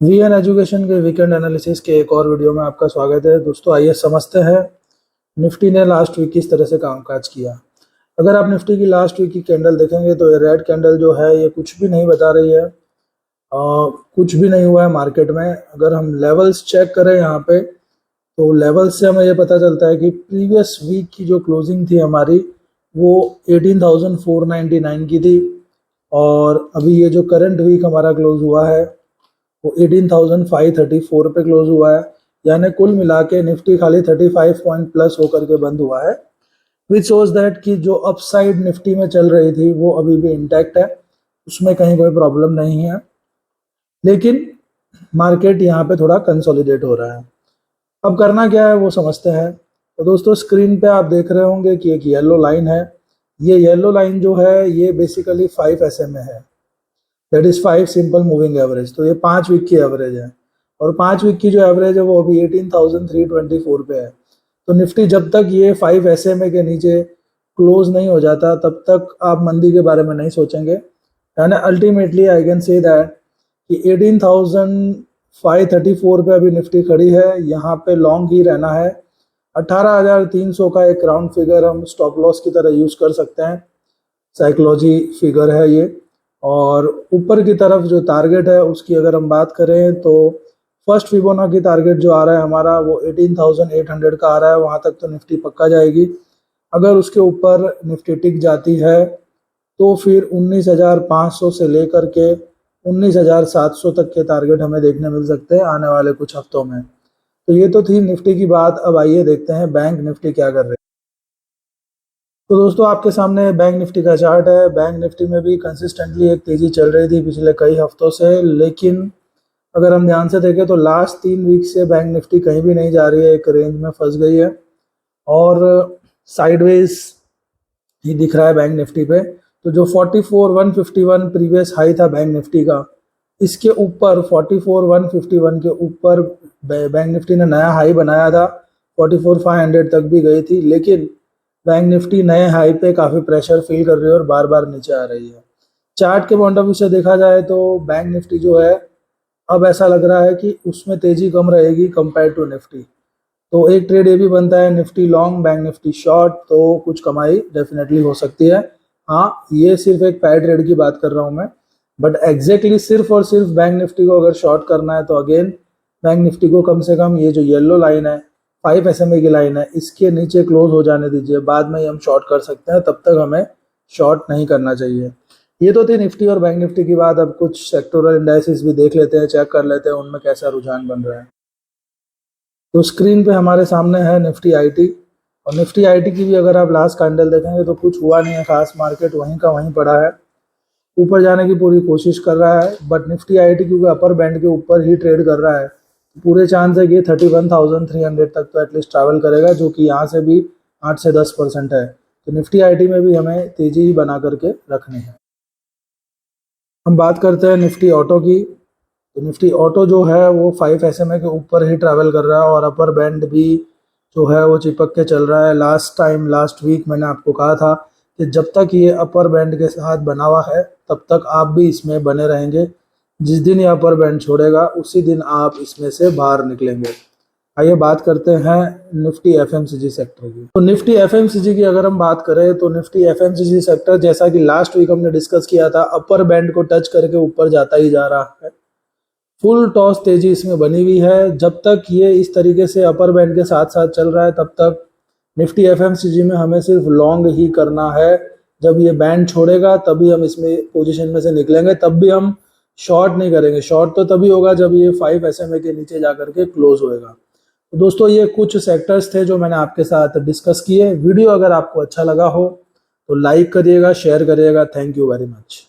VN education के weekend analysis के एक और वीडियो में आपका स्वागत है। दोस्तों आइए समझते हैं निफ्टी ने लास्ट वीक किस तरह से कामकाज किया। अगर आप निफ्टी की लास्ट वीक की कैंडल देखेंगे तो ये रेड कैंडल जो है ये कुछ भी नहीं बता रही है। कुछ भी नहीं हुआ है मार्केट में। अगर हम लेवल्स चेक करें यहाँ पे तो लेवल्स से हमें ये पता चलता है कि प्रीवियस वीक की जो क्लोजिंग थी हमारी वो 18,499 की थी और अभी ये जो करंट वीक हमारा क्लोज हुआ है वो 18,534 पे क्लोज हुआ है। यानी कुल मिला के निफ्टी खाली 35 पॉइंट प्लस होकर के बंद हुआ है, विच शोज दैट कि जो अपसाइड निफ्टी में चल रही थी वो अभी भी इंटैक्ट है, उसमें कहीं कोई प्रॉब्लम नहीं है। लेकिन मार्केट यहाँ पे थोड़ा कंसोलिडेट हो रहा है। अब करना क्या है वो समझते हैं। तो दोस्तों स्क्रीन पे आप देख रहे होंगे कि एक येलो लाइन है। ये येलो लाइन जो है ये बेसिकली 5 SMA है, that is 5 simple moving average. तो ये 5 वीक की एवरेज है और 5 वीक की जो एवरेज है वो अभी 18,324 पे है। तो निफ्टी जब तक ये 5 SMA के नीचे क्लोज नहीं हो जाता तब तक आप मंदी के बारे में नहीं सोचेंगे। यानी ultimately I can say that कि 18,534 पे अभी निफ्टी खड़ी है, यहाँ पे लॉन्ग ही रहना है। 18,300 का एक राउंड फिगर हम स्टॉप लॉस की तरह यूज कर सकते हैं, साइकोलॉजी फिगर है ये। और ऊपर की तरफ जो टारगेट है उसकी अगर हम बात करें तो फर्स्ट फिबोनाची टारगेट जो आ रहा है हमारा वो 18,800 का आ रहा है। वहाँ तक तो निफ्टी पक्का जाएगी। अगर उसके ऊपर निफ्टी टिक जाती है तो फिर 19,500 से लेकर के 19,700 तक के टारगेट हमें देखने मिल सकते हैं आने वाले कुछ हफ्तों में। तो ये तो थी निफ्टी की बात। अब आइए देखते हैं बैंक निफ्टी क्या कर रही है। तो दोस्तों आपके सामने बैंक निफ्टी का चार्ट है। बैंक निफ्टी में भी कंसिस्टेंटली एक तेजी चल रही थी पिछले कई हफ्तों से, लेकिन अगर हम ध्यान से देखें तो लास्ट 3 वीक से बैंक निफ्टी कहीं भी नहीं जा रही है, एक रेंज में फंस गई है और साइडवेज ही दिख रहा है बैंक निफ्टी पे। तो जो 44,151 प्रीवियस हाई था बैंक निफ्टी का, इसके ऊपर 44,151 के ऊपर बैंक निफ्टी ने नया हाई बनाया था। 44,500 तक भी गई थी, लेकिन बैंक निफ्टी नए हाई पे काफ़ी प्रेशर फील कर रही है और बार बार नीचे आ रही है। चार्ट के पॉइंट ऑफ व्यू से देखा जाए तो बैंक निफ्टी जो है अब ऐसा लग रहा है कि उसमें तेजी कम रहेगी कंपेयर टू निफ्टी। तो एक ट्रेड ये भी बनता है Nifty long bank Nifty short, तो कुछ कमाई डेफिनेटली हो सकती है। हाँ, ये सिर्फ एक पैर ट्रेड की बात कर रहा हूँ मैं, बट एग्जैक्टली सिर्फ और सिर्फ बैंक निफ्टी को अगर शॉर्ट करना है तो अगेन बैंक निफ्टी को कम से कम ये जो येलो लाइन है 5 SMA की लाइन है इसके नीचे क्लोज हो जाने दीजिए, बाद में हम शॉर्ट कर सकते हैं। तब तक हमें शॉर्ट नहीं करना चाहिए। ये तो थी निफ्टी और बैंक निफ्टी की बात। अब कुछ सेक्टोरल इंडाइसिस भी देख लेते हैं, चेक कर लेते हैं उनमें कैसा रुझान बन रहा है। तो स्क्रीन पे हमारे सामने है निफ्टी आईटी, और निफ्टी आईटी की भी अगर आप लास्ट कैंडल देखेंगे तो कुछ हुआ नहीं है खास। मार्केट वहीं का वहीं पड़ा है, ऊपर जाने की पूरी कोशिश कर रहा है, बट निफ्टी आईटी क्योंकि अपर बैंड के ऊपर ही ट्रेड कर रहा है, पूरे चांस है कि 31,300 तक तो एटलीस्ट ट्रैवल करेगा, जो कि यहाँ से भी 8 से 10% है। तो निफ्टी आईटी में भी हमें तेजी ही बना करके रखनी है। हम बात करते हैं निफ्टी ऑटो की। तो निफ्टी ऑटो जो है वो 5 SMA के ऊपर ही ट्रैवल कर रहा है और अपर बैंड भी जो है वो चिपक के चल रहा है। लास्ट वीक मैंने आपको कहा था कि जब तक ये अपर बैंड के साथ बना हुआ है तब तक आप भी इसमें बने रहेंगे। जिस दिन ये अपर बैंड छोड़ेगा उसी दिन आप इसमें से बाहर निकलेंगे। आइए बात करते हैं निफ्टी एफएमसीजी सेक्टर की। तो निफ्टी एफएमसीजी की अगर हम बात करें तो निफ्टी एफएमसीजी सेक्टर जैसा कि लास्ट वीक हमने डिस्कस किया था, अपर बैंड को टच करके ऊपर जाता ही जा रहा है। फुल टॉस तेजी इसमें बनी हुई है। जब तक ये इस तरीके से अपर बैंड के साथ साथ चल रहा है तब तक निफ्टी एफएमसीजी में हमें सिर्फ लॉन्ग ही करना है। जब ये बैंड छोड़ेगा तभी हम इसमें पोजीशन में से निकलेंगे, तब भी हम शॉर्ट नहीं करेंगे। शॉर्ट तो तभी होगा जब ये 5 SMA के नीचे जाकर के क्लोज होएगा। तो दोस्तों ये कुछ सेक्टर्स थे जो मैंने आपके साथ डिस्कस किए। वीडियो अगर आपको अच्छा लगा हो तो लाइक करिएगा, शेयर करिएगा। Thank you very much.